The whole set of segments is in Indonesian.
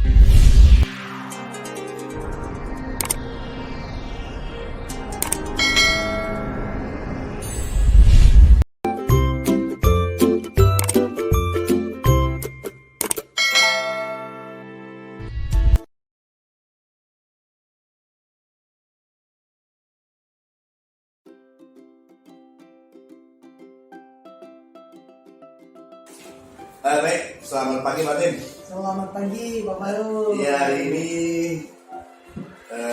Baik, selamat pagi Pak Tim. Selamat pagi Pak Baru. Ya, hari ini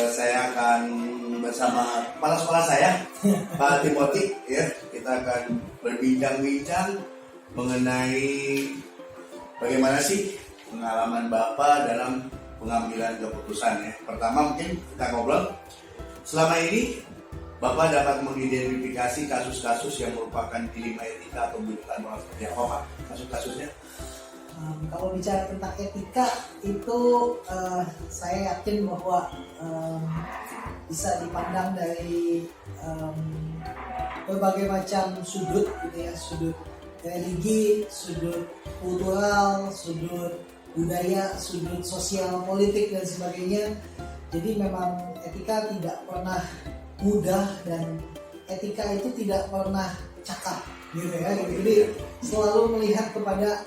saya akan bersama kepala sekolah saya, Pak Timothy. Ya, kita akan berbincang-bincang mengenai bagaimana sih pengalaman Bapak dalam pengambilan keputusan. Ya, pertama mungkin kita ngobrol. Selama ini Bapak dapat mengidentifikasi kasus-kasus yang merupakan dilema etika atau bukan moral seperti apa Pak? Kasus-kasusnya? Kalau bicara tentang etika itu saya yakin bahwa bisa dipandang dari berbagai macam sudut gitu ya, sudut religi, sudut kultural, sudut budaya, sudut sosial, politik dan sebagainya. Jadi memang etika tidak pernah mudah dan etika itu tidak pernah cakap gitu ya. Jadi selalu melihat kepada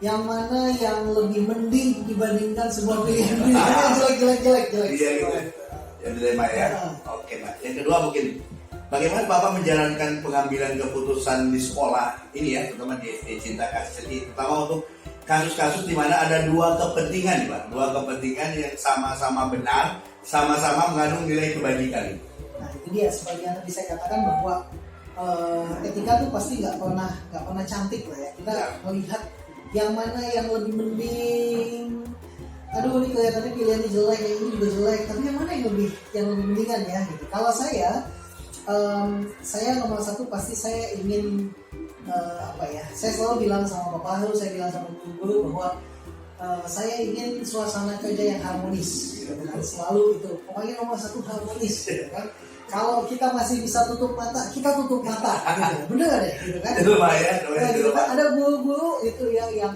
yang mana yang lebih mending dibandingkan sebuah pilihan yang jelek. Iya gitu. Yang dilema ya. Oke Pak. Yang kedua mungkin bagaimana Bapak menjalankan pengambilan keputusan di sekolah ini ya, terutama di SD Cinta Kasih Sedih, terutama untuk kasus-kasus di mana ada dua kepentingan Pak, dua kepentingan yang sama-sama benar, sama-sama mengandung nilai kebajikan. Nah itu dia, seperti yang tadi saya katakan bahwa etika tuh pasti nggak pernah cantik lah ya. Kita melihat yang mana yang lebih mending. Aduh ini kelihatannya pilihannya jelek, yang ini juga jelek. Tapi yang mana yang lebih mendingan ya gitu. Kalau saya nomor satu pasti saya ingin saya selalu bilang sama Bapak Haru, saya bilang sama guru bahwa saya ingin suasana kerja yang harmonis gitu kan. Selalu itu pokoknya nomor satu harmonis gitu kan. Kalau kita masih bisa tutup mata, kita tutup mata gitu. Bener deh gitu kan. Itu Pak ya. Gitu kan. Ada guru-guru itu yang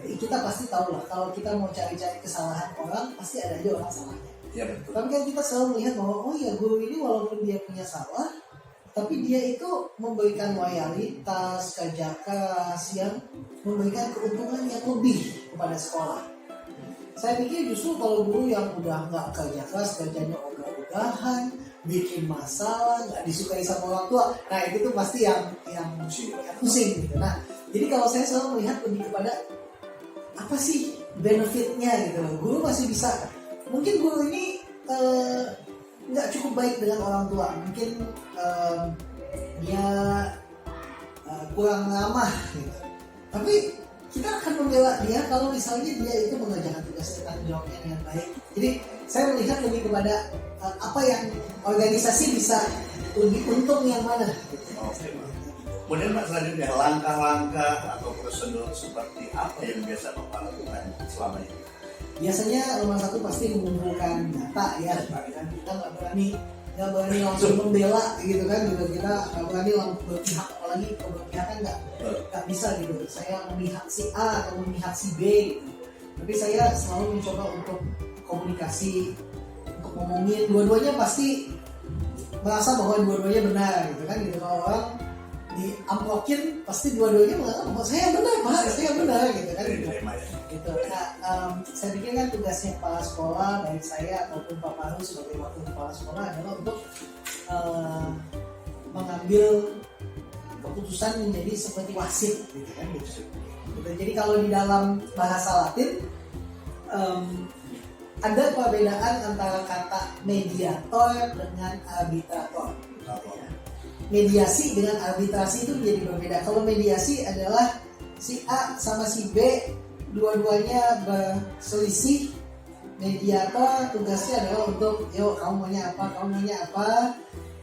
kita pasti tahu lah, kalau kita mau cari-cari kesalahan orang pasti ada aja orang salahnya. Ya betul. Tapi kan kita selalu melihat bahwa oh ya, guru ini walaupun dia punya salah, tapi dia itu memberikan loyalitas, kerja keras yang memberikan keuntungan yang lebih kepada sekolah. Saya pikir justru kalau guru yang udah nggak kerja keras, kerjanya ogah-ogahan, bikin masalah, nggak disukai sama orang tua, nah itu tuh pasti yang pusing gitu. Nah, jadi kalau saya selalu melihat lebih kepada apa sih benefitnya gitu. Guru masih bisa, mungkin guru ini nggak cukup baik dengan orang tua, mungkin dia kurang ramah gitu. Tapi kita akan membela dia kalau misalnya dia itu mengerjakan tugas tanggung jawabnya dengan baik. Jadi saya melihat lebih kepada apa yang organisasi bisa lebih untung yang mana. Oke. Kemudian Pak, selanjutnya langkah-langkah atau prosedur seperti apa yang biasa Bapak lakukan selama ini? Biasanya nomor satu pasti mengumpulkan data ya. Kita nggak berani langsung membela gitu kan, juga kita nggak berani langsung berpihak, apalagi kalau berpihak kan nggak bisa gitu. Saya memihak si A atau memihak si B gitu. Tapi saya selalu mencoba untuk komunikasi, untuk ngomongin dua-duanya, pasti merasa bahwa dua-duanya benar gitu kan gitu. Kalau orang diamplokin pasti dua-duanya mengatakan bahwa saya benar Pak, saya benar gitu kan gitu. Nah, saya pikir kan tugasnya kepala sekolah, baik saya ataupun Pak Paru sebagai wakil kepala sekolah adalah untuk mengambil keputusan menjadi seperti wasit gitu kan gitu. Jadi kalau di dalam bahasa Latin ada perbedaan antara kata mediator dengan arbitrator. Mediasi dengan arbitrasi itu menjadi berbeda. Kalau mediasi adalah si A sama si B dua-duanya berselisih, mediator tugasnya adalah untuk yuk kamu maunya apa,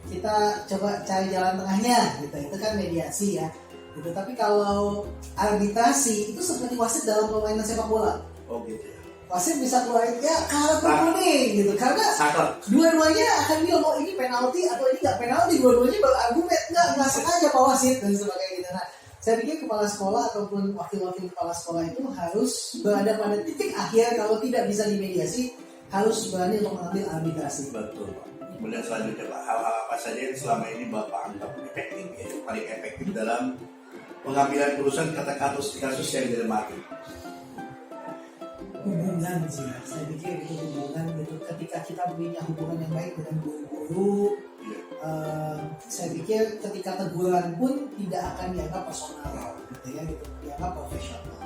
kita coba cari jalan tengahnya gitu. Itu kan mediasi ya gitu. Tapi kalau arbitrasi itu seperti wasit dalam permainan sepak bola. Oh gitu ya. Wasit bisa keluarin ya kartu kuning gitu, karena dua-duanya akan bilang oh ini penalti atau ini nggak penalti, dua-duanya berargumen nggak sengaja Pak Wasit dan sebagainya gitu. Nah, Saya pikir kepala sekolah ataupun wakil-wakil kepala sekolah itu harus berada pada titik akhir, kalau tidak bisa dimediasi, harus berani untuk mengambil arbitrasi. Betul Pak. Kemudian selanjutnya Pak, hal-hal apa saja yang selama ini Bapak anggap efektif ya, paling efektif dalam pengambilan keputusan kata kasus yang dilematis? Hubungan sih, saya pikir itu hubungan gitu. Ketika kita punya hubungan yang baik dengan guru-guru, saya pikir ketika teguran pun tidak akan dianggap personal, gitu ya, gitu, dianggap profesional.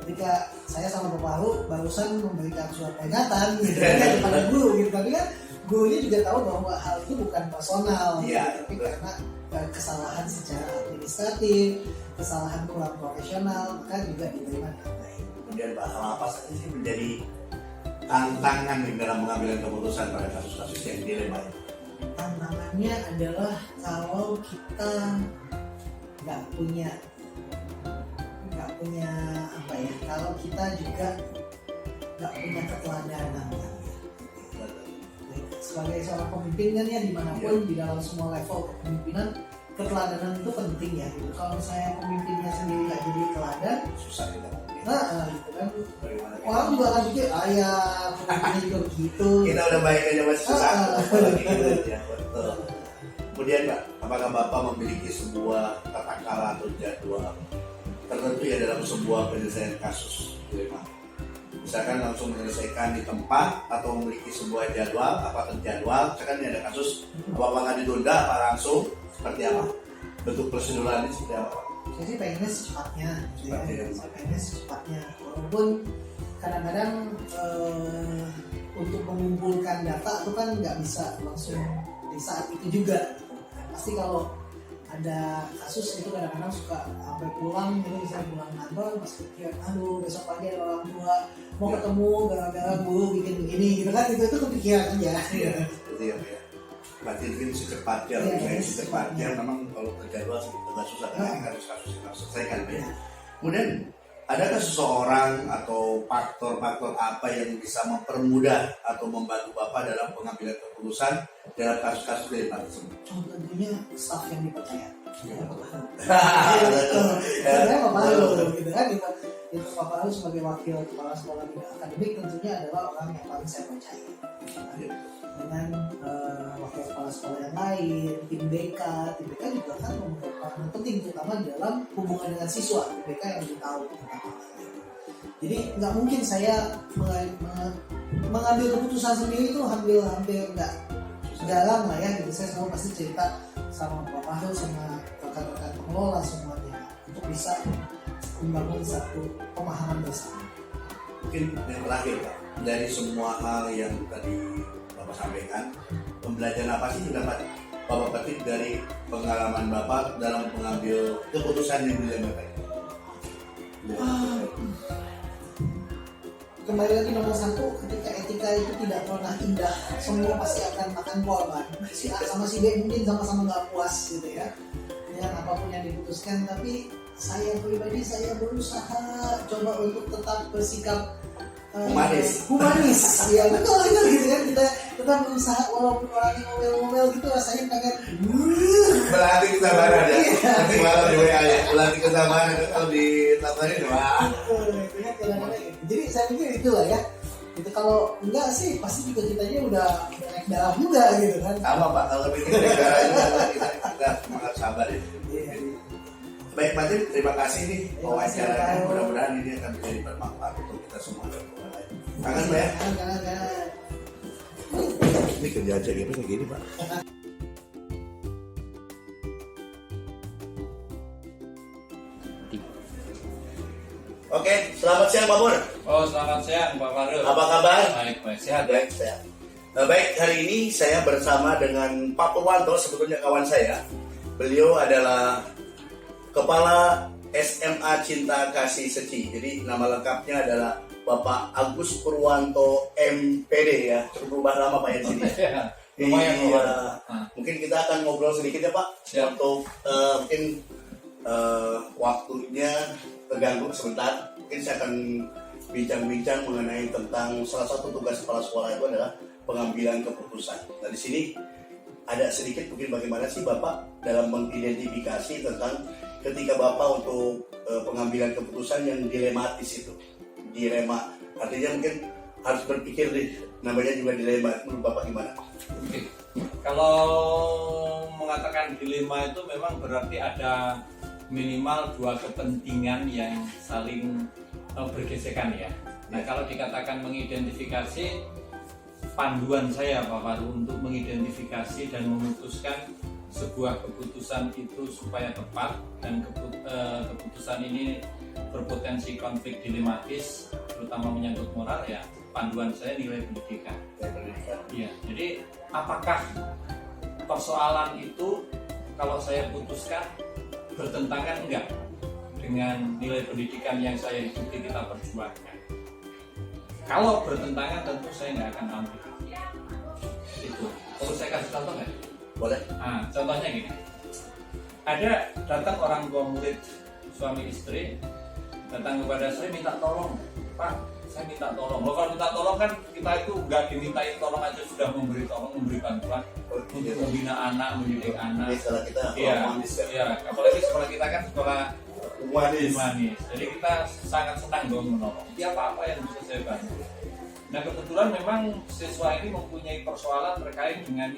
Ketika saya sama Bapak Haru barusan memberikan surat peringatan gitu ya, kepada guru, gitu, tapi kan gurunya juga tahu bahwa hal itu bukan personal, Iya, gitu, tapi karena kesalahan secara administratif, kesalahan kurang profesional, maka juga diterima dengan baik. Kemudian Pak, hal apa saja sih menjadi tantangan nih dalam mengambil keputusan pada kasus-kasus yang dilema ini? Tantangannya adalah kalau kita nggak punya apa ya, kalau kita juga nggak punya keteladanan kan ya. Sebagai seorang pemimpin kan ya, dimanapun di dalam semua level kepemimpinan, keteladanan itu penting ya gitu. Kalau misalnya pemimpinnya sendiri nggak jadi teladan, Susah kita ngomongin. gitu kan, Bagaimana orang juga akan pikir ya pemimpinnya juga begitu. kita udah baik aja masih susah. Ya, betul. Kemudian Pak, apakah Bapak memiliki sebuah tata cara atau jadwal tertentu ya dalam sebuah penyelesaian kasus dilema? Misalkan langsung menyelesaikan di tempat atau memiliki sebuah jadwal, apa terjadwal? Misalkan ini ada kasus, apa nggak ditunda, apa langsung? Seperti apa? Bentuk proseduralnya seperti apa Pak? Saya sih pengennya secepatnya, gitu ya. Secepatnya. Saya pengennya secepatnya. Walaupun kadang-kadang untuk mengumpulkan data itu kan nggak bisa langsung di saat itu juga. Pasti kalau ada kasus itu kadang-kadang suka sampai pulang, gitu, misalnya pulang kantor, pas pikir, aduh besok pagi ada orang tua mau ketemu gara-gara guru bikin begini, gitu kan, itu kepikiran aja. Seperti apa ya? Berarti mungkin secepatnya, Iya, lebih baik iya. secepatnya. Memang kalau terjadwal sedikit agak susah, karena kasus-kasus yang harus selesaikan ya. Kemudian adakah seseorang atau faktor-faktor apa yang bisa mempermudah atau membantu Bapak dalam pengambilan keputusan dalam kasus-kasus dari Pak tersebut? Tentunya staff yang dipercaya. Iya. Sebenarnya Bapak Haru, gitu kan, itu Bapak Haru sebagai wakil kepala sekolah bidang akademik tentunya adalah orang yang paling saya percaya. Dengan wakil kepala sekolah yang lain, tim BK juga kan memegang peranan penting, terutama di dalam hubungan dengan siswa. BK yang lebih tahu tentang hal itu. Jadi nggak mungkin saya mengambil keputusan sendiri itu hampir nggak dalam lah ya, gitu. Saya selalu pasti cerita sama Bapak Haru, sama rekan-rekan pengelola semuanya untuk bisa membangun satu pemahaman bersama. Mungkin yang terakhir Pak, dari semua hal yang tadi Bapak sampaikan, pembelajaran apa sih yang dapat Bapak petik dari pengalaman Bapak dalam mengambil keputusan yang dilema tadi? Kembali lagi nomor satu, ketika etika itu tidak pernah indah, semua pasti akan makan korban. Si A sama si B mungkin sama-sama nggak puas gitu ya dengan apapun yang diputuskan, tapi saya pribadi saya berusaha coba untuk tetap bersikap humanis. Ya betul itu gitu kan, kita tetap berusaha walaupun orangnya ngomel-ngomel gitu, rasanya pengen Berarti kesabaran ya. Nanti malam di WA ya. Berarti kesabaran kalau ditawarin wah. itu kan kadang-kadang gitu. Jadi saya pikir itulah ya. Itu kalau enggak sih pasti juga kitanya udah naik dalam juga gitu kan. Sama Pak, kalau bikin negara itu kita semangat sabar ya. Baik Pak Tim, terima kasih nih wawancaranya. Mudah-mudahan ini akan menjadi bermanfaat untuk kita semua dan orang lain. Kangen Pak ya? Jangan. Ini kerjaan CGP kayak gini Pak. Oke, selamat siang Pak Pur. Oh, selamat siang Pak Farul. Apa kabar? Baik, sehat. Baik, sehat. Baik, hari ini saya bersama dengan Pak Purwanto, sebetulnya kawan saya. Beliau adalah Kepala SMA Cinta Kasih Seci. Jadi nama lengkapnya adalah Bapak Agus Purwanto MPD ya. Cukup berubah lama Pak ya di sini. Lumayan Iya. Pak. Mungkin kita akan ngobrol sedikit ya Pak. Siap. Untuk mungkin waktunya terganggu sebentar. Mungkin saya akan bincang-bincang mengenai tentang salah satu tugas kepala sekolah itu adalah pengambilan keputusan. Nah di sini ada sedikit mungkin bagaimana sih Bapak dalam mengidentifikasi tentang ketika Bapak untuk pengambilan keputusan yang dilematis itu? Dilema, artinya mungkin harus berpikir nih, namanya juga dilema. Menurut Bapak gimana? Oke. Kalau mengatakan dilema itu memang berarti ada minimal dua kepentingan yang saling bergesekan ya. Nah, kalau dikatakan mengidentifikasi, panduan saya Pak Faru untuk mengidentifikasi dan memutuskan sebuah keputusan itu supaya tepat dan keputusan ini berpotensi konflik dilematis, terutama menyangkut moral ya. Panduan saya nilai pendidikan. Iya, jadi apakah persoalan itu kalau saya putuskan bertentangan enggak dengan nilai pendidikan yang saya ikuti kita perjuangkan? Kalau bertentangan tentu saya nggak akan ambil. Itu. Perlu saya kasih contoh nggak? Boleh. Nah, contohnya gini. Ada datang orang tua murid suami istri datang kepada saya minta tolong, Pak, saya minta tolong. Loh, kalau minta tolong kan kita itu nggak dimintain tolong aja sudah memberi tolong, memberi bantuan untuk membina anak, mendidik anak. Ini setelah kita Iya, humanis ya. iya. Apalagi sekolah kita kan sekolah Humanis. humanis. Jadi kita sangat senang dong menolong. Dia apa yang bisa saya bantu. Nah, kebetulan memang siswa ini mempunyai persoalan terkait dengan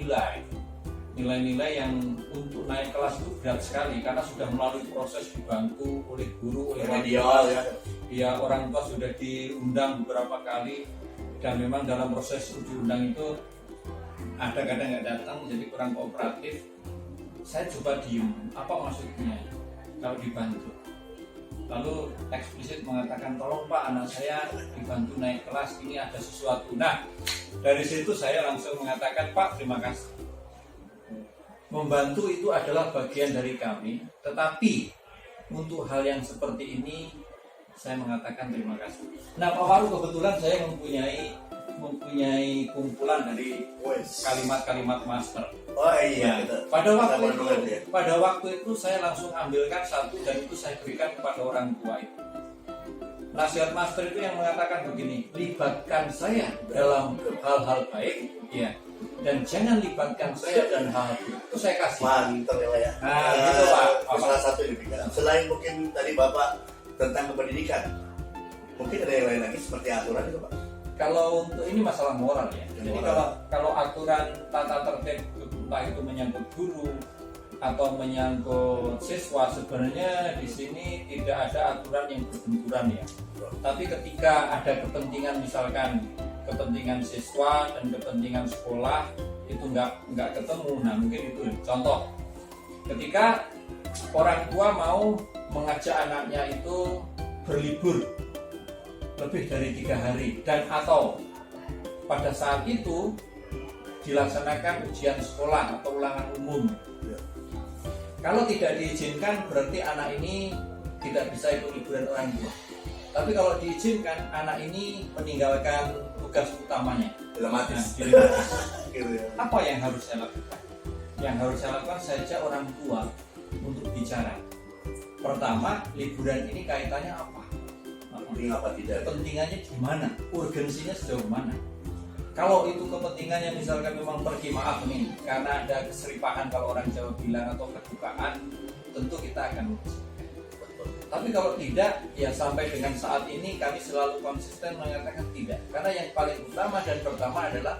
nilai-nilai yang untuk naik kelas itu berat sekali karena sudah melalui proses dibantu oleh guru, oleh Remedial ya. ya orang tua sudah diundang beberapa kali dan memang dalam proses diundang itu ada kadang nggak datang jadi kurang kooperatif. Saya coba diem, apa maksudnya kalau dibantu? Lalu eksplisit mengatakan tolong Pak, anak saya dibantu naik kelas, ini ada sesuatu. Nah, dari situ saya langsung mengatakan Pak, terima kasih. Membantu itu adalah bagian dari kami, tetapi untuk hal yang seperti ini saya mengatakan terima kasih. Nah, Pak Faru kebetulan saya mempunyai kumpulan dari kalimat-kalimat master. Oh iya. Nah, Kita, pada waktu itu saya langsung ambilkan satu dan itu saya berikan kepada orang tua itu. Nasihat master itu yang mengatakan begini, libatkan saya dalam hal-hal baik, ya, dan jangan libatkan saya dan hal buruk. Itu saya kasih. Mantap ya Pak ya. Nah, gitu Pak. Salah satu ini Pak. Selain mungkin tadi Bapak tentang kependidikan, mungkin ada yang lain lagi seperti aturan itu Pak. Kalau untuk ini masalah moral ya. Jadi kalau aturan tata tertib entah itu menyangkut guru atau menyangkut siswa, sebenarnya di sini tidak ada aturan yang berbenturan ya. Tapi ketika ada kepentingan, misalkan kepentingan siswa dan kepentingan sekolah itu nggak ketemu, nah mungkin itu contoh. Ketika orang tua mau mengajak anaknya itu berlibur lebih dari 3 hari dan atau pada saat itu dilaksanakan ujian sekolah atau ulangan umum. Kalau tidak diizinkan berarti anak ini tidak bisa ikut liburan orang tua. Tapi kalau diizinkan anak ini meninggalkan tugas utamanya. Dilematis. Gitu ya. Apa yang harus saya lakukan? Yang harus saya lakukan saja orang tua untuk bicara. Pertama, liburan ini kaitannya apa? Apa tidak? Kepentingannya gimana? Urgensinya sejauh mana? Kalau itu kepentingannya misalkan memang pergi, maaf nih, karena ada keseripahan kalau orang Jawa bilang atau kedukaan, tentu kita akan mengusulkan. Tapi kalau tidak, ya sampai dengan saat ini kami selalu konsisten mengatakan tidak. Karena yang paling utama dan pertama adalah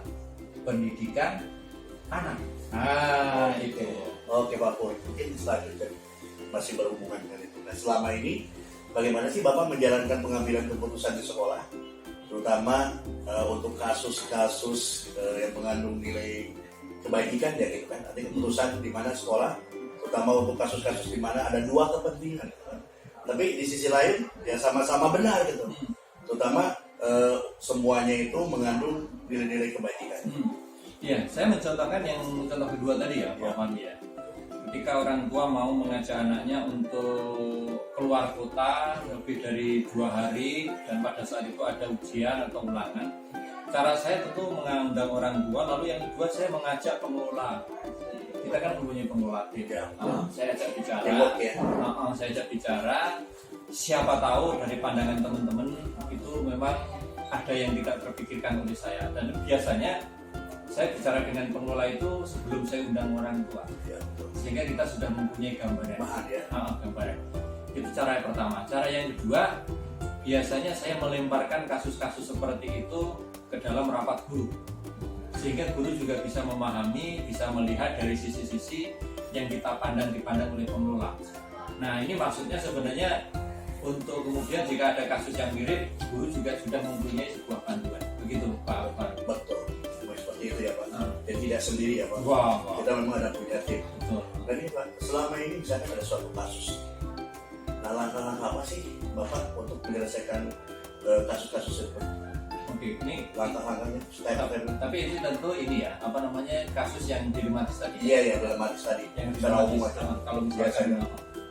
pendidikan anak. Ah, itu. Oke Pak Pur, mungkin selanjutnya masih berhubungan dengan itu. Nah, selama ini bagaimana sih Bapak menjalankan pengambilan keputusan di sekolah, terutama untuk kasus-kasus yang mengandung nilai kebajikan ya gitu kan? Ada keputusan di mana sekolah, terutama untuk kasus-kasus di mana ada dua kepentingan. Tapi di sisi lain ya sama-sama benar gitu, terutama semuanya itu mengandung nilai-nilai kebajikan. Iya, saya mencontohkan yang contoh kedua tadi ya, Pak Mandi ya. Ketika orang tua mau mengajak anaknya untuk keluar kota lebih dari 2 hari dan pada saat itu ada ujian atau ulangan, cara saya tentu mengundang orang tua, lalu yang kedua saya mengajak pengelola. Kita kan mempunyai pengelola tidak. Saya ajak bicara. Saya ajak bicara. Siapa tahu dari pandangan teman-teman itu memang ada yang tidak terpikirkan oleh saya, dan biasanya saya bicara dengan pengelola itu sebelum saya undang orang tua, Ya, betul. sehingga kita sudah mempunyai gambaran. Bahan ya. Gambaran. Itu cara yang pertama. Cara yang kedua, biasanya saya melemparkan kasus-kasus seperti itu ke dalam rapat guru, sehingga guru juga bisa memahami, bisa melihat dari sisi-sisi yang kita dipandang oleh pengelola. Nah, ini maksudnya sebenarnya untuk kemudian jika ada kasus yang mirip, guru juga sudah mempunyai sebuah panduan. Begitu Pak Alvar. Betul. Seperti itu ya Pak. Dan tidak sendiri ya Pak. Wow. Kita memang ada punya tim. Betul. Dan ini Pak, selama ini misalnya ada suatu kasus. Nah, langkah-langkah apa sih Bapak untuk menyelesaikan kasus-kasus itu? Oke, ini Langkah-langkahnya, step-step. tapi ini tentu ini ya, apa namanya, kasus yang dilematis tadi. Iya, dilematis tadi. Yang Secara umum dilematis. aja. Kalau misalkan Biasanya.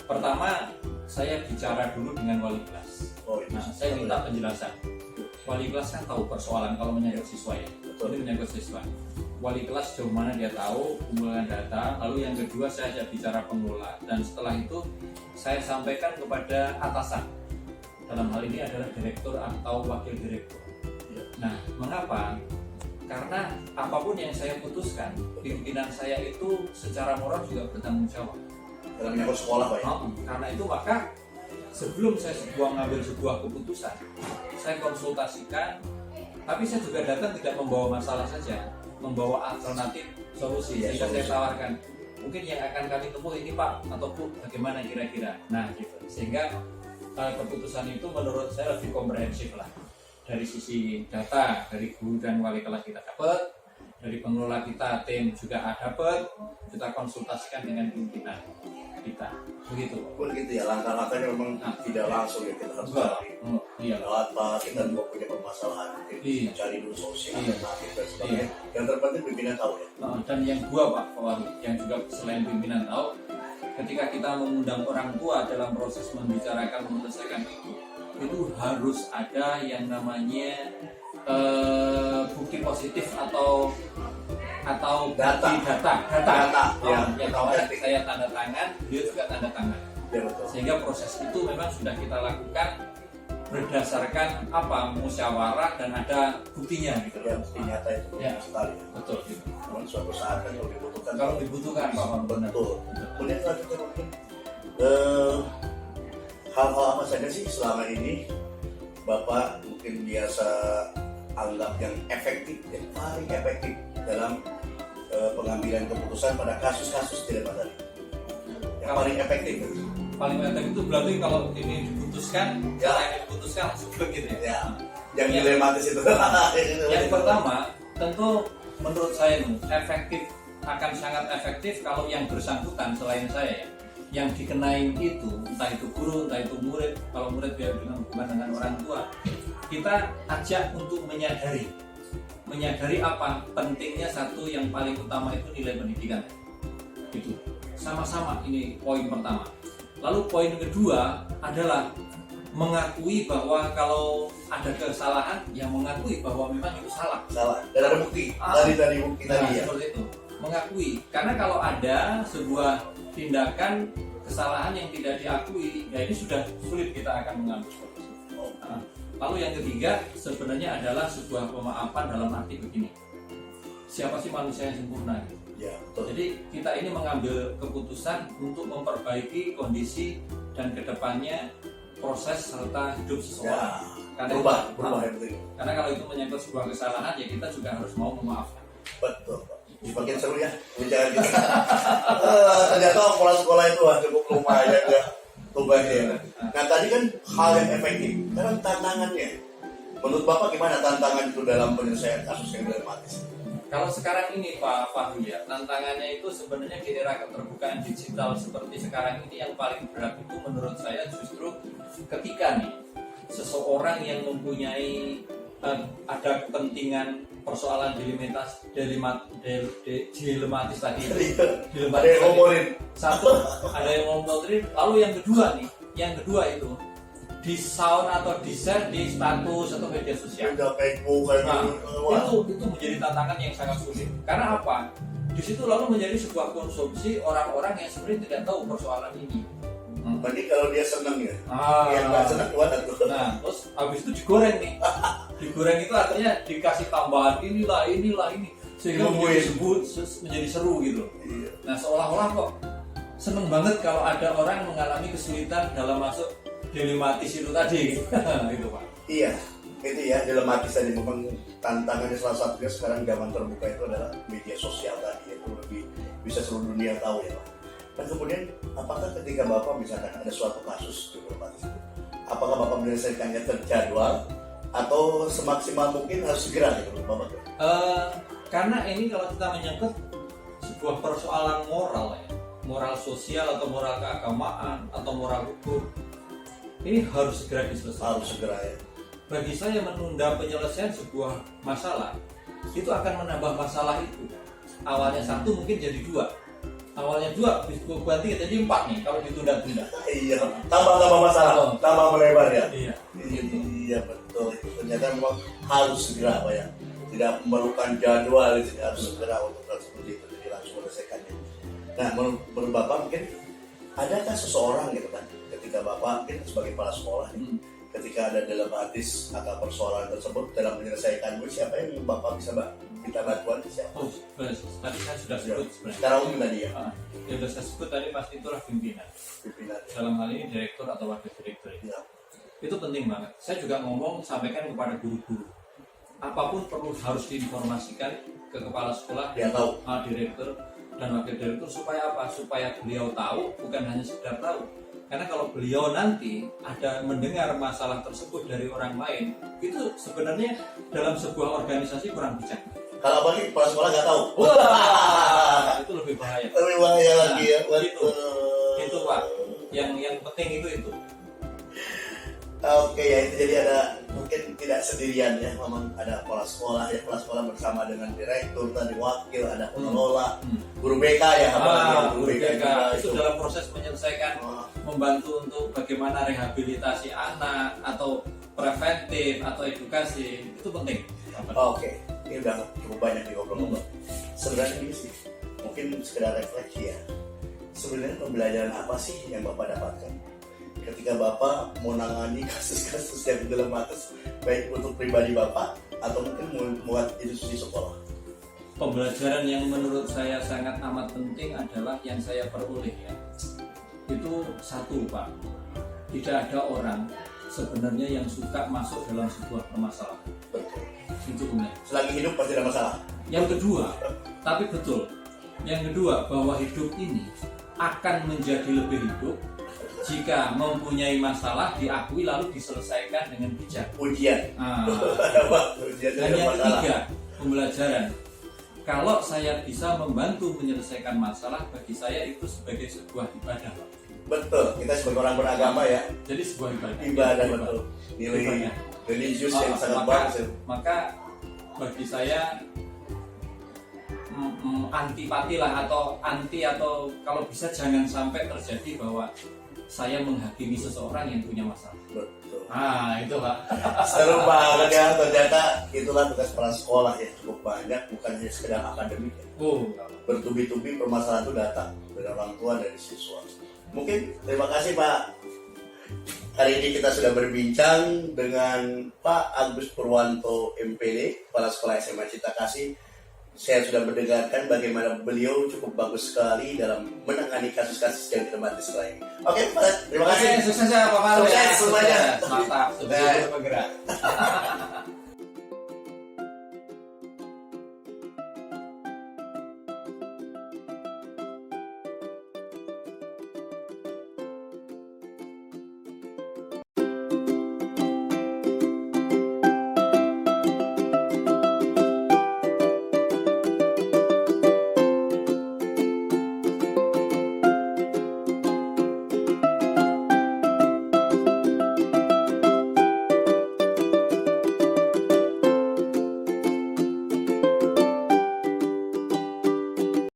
pertama saya bicara dulu dengan wali kelas. Oh, itu. Nah, saya minta penjelasan. Wali kelas kan tahu persoalan kalau menyangkut siswa ya. Betul. Ini menyangkut siswa. Wali kelas jauh mana dia tahu kumpulan data. Lalu yang kedua saya ajak bicara pengelola, dan setelah itu saya sampaikan kepada atasan. Dalam hal ini adalah direktur atau wakil direktur. Iya. Nah, mengapa? Karena apapun yang saya putuskan, pimpinan saya itu secara moral juga bertanggung jawab. Dalam menyangkut sekolah Pak ya. Karena itu maka sebelum saya ngambil sebuah keputusan, saya konsultasikan, tapi saya juga datang tidak membawa masalah saja, membawa alternatif solusi. Iya, Sehingga saya solusi. tawarkan, mungkin yang akan kami tempuh ini Pak atau Bu, bagaimana kira-kira. Nah gitu, sehingga keputusan itu menurut saya lebih komprehensif lah. Dari sisi data, dari guru dan wali kelas kita dapat, dari pengelola kita, tim juga dapat, kita konsultasikan dengan pimpinan kita, begitu. Pun gitu ya, langkah-langkahnya memang tidak langsung ya, kita harus cari. Iya. Lewat Pak, kita juga punya permasalahan, Iya. cari dulu solusi Iya. alternatif dan sebagainya. Yang terpenting pimpinan tahu ya. Dan yang dua Pak Wahyu, yang juga selain pimpinan tahu, ketika kita mengundang orang tua dalam proses membicarakan menyelesaikan itu harus ada yang namanya bukti positif atau Data. bukti data. Ya, Yang kemarin saya tanda tangan, dia juga tanda tangan. Ya betul. Sehingga proses itu memang sudah kita lakukan berdasarkan musyawarah dan ada buktinya gitu. Ya, bukti nyata itu Ya. penting sekali. Ya. Betul gitu. Memang suatu saat kan kalau dibutuhkan. Kalau dibutuhkan Pak Wahyu, benar. Betul. Kemudian selanjutnya mungkin hal-hal apa saja sih selama ini Bapak mungkin biasa anggap yang efektif, yang paling efektif dalam pengambilan keputusan pada kasus-kasus dilema tadi? Yang paling efektif. Paling efektif itu berarti kalau ini diputuskan, Ya. cara yang diputuskan langsung begitu ya. Ya, yang Ya. dilematis itu. Yang pertama, tentu menurut saya nih, akan sangat efektif kalau yang bersangkutan selain saya ya, yang dikenain itu, entah itu guru, entah itu murid, kalau murid dia dengan hubungan dengan orang tua, kita ajak untuk menyadari apa pentingnya. Satu yang paling utama itu nilai pendidikan, itu sama-sama, ini poin pertama. Lalu poin kedua adalah mengakui bahwa kalau ada kesalahan, yang mengakui bahwa memang itu salah. Salah. Dan ada bukti. Tadi bukti Nah, tadi ya. seperti itu, mengakui. Karena kalau ada sebuah tindakan kesalahan yang tidak diakui, ya ini sudah sulit kita akan mengambil. Nah, lalu yang ketiga sebenarnya adalah sebuah pemaafan dalam arti begini. Siapa sih manusia yang sempurna? Ya, betul. Jadi kita ini mengambil keputusan untuk memperbaiki kondisi dan kedepannya proses serta hidup Ya, seseorang. Karena berubah yang penting. karena kalau itu menyangkut sebuah kesalahan, ya kita juga harus mau memaafkan. Betul, Pak. Semakin seru ya bicara kita. Ternyata sekolah itu cukup lumayan ya tugasnya. Nah tadi kan hal yang efektif. Sekarang tantangannya, menurut Bapak gimana tantangan itu dalam penyelesaian kasus yang dilematis? Kalau sekarang ini Pak Fahru ya, tantangannya itu sebenarnya di era keterbukaan digital seperti sekarang ini yang paling berat itu menurut saya justru ketika nih seseorang yang mempunyai ada kepentingan persoalan dilematis tadi. Ada yang ngomongin. Satu, ada yang ngomongin. Lalu yang kedua itu di sound atau di share di status atau media sosial. Udah Facebook kayak Nah, gitu. itu menjadi tantangan yang sangat sulit. Karena apa? Di situ lalu menjadi sebuah konsumsi orang-orang yang sebenarnya tidak tahu persoalan ini. Berarti kalau dia seneng ya, yang nggak seneng gimana tuh? Nah, terus habis itu digoreng nih. Digoreng itu artinya dikasih tambahan inilah ini. sehingga menjadi seru gitu. Iya. Nah seolah-olah kok seneng banget kalau ada orang mengalami kesulitan dalam masuk dilematis itu tadi. Itu Pak. Iya, itu ya dilematis tadi memang tantangannya salah satunya sekarang zaman terbuka itu adalah media sosial tadi, itu lebih bisa seluruh dunia tahu ya Pak. Dan kemudian apakah ketika Bapak misalkan ada suatu kasus dilematis itu, apakah Bapak menyelesaikannya terjadwal atau semaksimal mungkin harus segera gitu Bapak? Karena ini kalau kita menyangkut sebuah persoalan moral ya, moral sosial atau moral keagamaan atau moral hukum, ini harus segera diselesaikan. Harus segera ya. Bagi saya menunda penyelesaian sebuah masalah itu akan menambah masalah itu. Awalnya 1 mungkin jadi 2. Awalnya 2 berarti jadi 4 nih kalau ditunda-tunda. Iya, tambah masalah, tambah melebar ya. Iya. Iya betul. Ternyata memang harus segera Pak ya. Tidak memerlukan jadwal, harus segera untuk seperti itu jadi langsung menyelesaikannya. Nah, menurut Bapak mungkin adakah seseorang gitu kan, ketika Bapak mungkin sebagai kepala sekolah nih, ketika ada dilematis atau persoalan tersebut dalam menyelesaikannya, siapa yang Bapak bisa minta bantuan siapa? Oh, tadi saya sudah sebut sebenarnya. Secara umum tadi ya. Yang sudah saya sebut tadi pasti itulah pimpinan. Pimpinan. Dalam hal ini direktur atau wakil direktur. Ya. Itu penting banget. Saya juga sampaikan kepada guru-guru. Apapun perlu harus diinformasikan ke kepala sekolah, Dia tahu. Direktur dan wakil direktur supaya apa? Supaya beliau tahu, bukan hanya sekedar tahu. Karena kalau beliau nanti ada mendengar masalah tersebut dari orang lain, itu sebenarnya dalam sebuah organisasi kurang bijak. Kalau apalagi kepala sekolah nggak tahu. Wah, itu lebih bahaya. Lebih bahaya lagi ya. Itu Pak. Yang penting itu. Oke ya, itu jadi ada mungkin tidak sendirian ya, memang ada kepala sekolah ya, kepala sekolah bersama dengan direktur tadi, wakil, ada pengelola, guru BK ya, Guru BK itu dalam proses menyelesaikan, membantu untuk bagaimana rehabilitasi anak atau preventif atau edukasi, itu penting. Oke, ini udah cukup banyak nih ngobrol-ngobrol. Sebenarnya ini sih, mungkin sekedar refleksi ya. Sebenarnya pembelajaran apa sih yang Bapak dapatkan ketika Bapak menangani kasus-kasus yang dilematis, baik untuk pribadi Bapak atau mungkin buat institusi sekolah? Pembelajaran yang menurut saya sangat amat penting adalah yang saya peroleh ya. Itu 1 Pak, tidak ada orang sebenarnya yang suka masuk dalam sebuah permasalahan. Betul. Itu kemudian. Selagi hidup pasti ada masalah. Yang kedua, tapi betul. Yang kedua, bahwa hidup ini akan menjadi lebih hidup jika mempunyai masalah diakui lalu diselesaikan dengan bijak. Ujian. Ujian Dan yang masalah. ketiga, pembelajaran. Kalau saya bisa membantu menyelesaikan masalah, bagi saya itu sebagai sebuah ibadah. Betul, kita sebagai orang beragama ya. Jadi sebuah ibadah. Ibadah betul. Nilai religius yang sangat bagus. Maka bagi saya antipati lah atau kalau bisa jangan sampai terjadi bahwa saya menghakimi seseorang yang punya masalah. Betul. Itu Pak. Seru banget ya, ternyata itulah tugas kepala sekolah ya, cukup banyak, bukan hanya sekedar akademik ya. Bertubi-tubi permasalahan itu datang dari orang tua, dari siswa. Mungkin terima kasih Pak. Hari ini kita sudah berbincang dengan Pak Agus Purwanto MPD, Kepala Sekolah SMA Cipta Kasih. Saya sudah mendengarkan bagaimana beliau cukup bagus sekali dalam menangani kasus-kasus yang dilematis lain. Oke, Pak, terima kasih. Sukses ya Pak Malu. Sukses semuanya. Mantap, sudah bergerak.